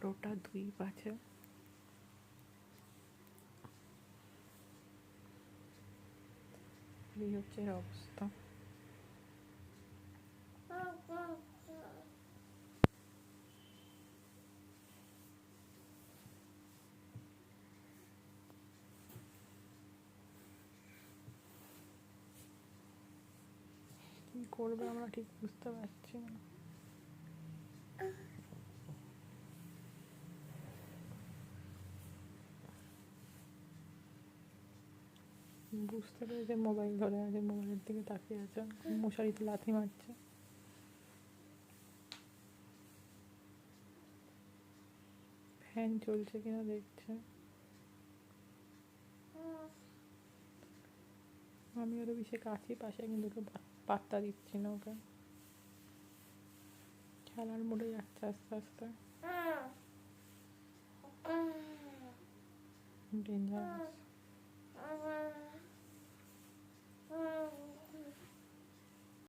12:02 বাজে। এই হচ্ছে অবস্থা। কি করবে আমরা ঠিক বুঝতে পারছি না। বুঝতে পেরেছে মোবাইল ধরে আছে, মোবাইলের দিকে তাকিয়ে আছে, মশারিতে লাথি মারছে। ফ্যান চলছে কিনা দেখছে। আমি ওর বেশি কাছে পাশে কিন্তু ওকে পাত্তা দিচ্ছি না, ওকে খেলার মোড়ে যাচ্ছে আস্তে আস্তে। ডেঞ্জারাস।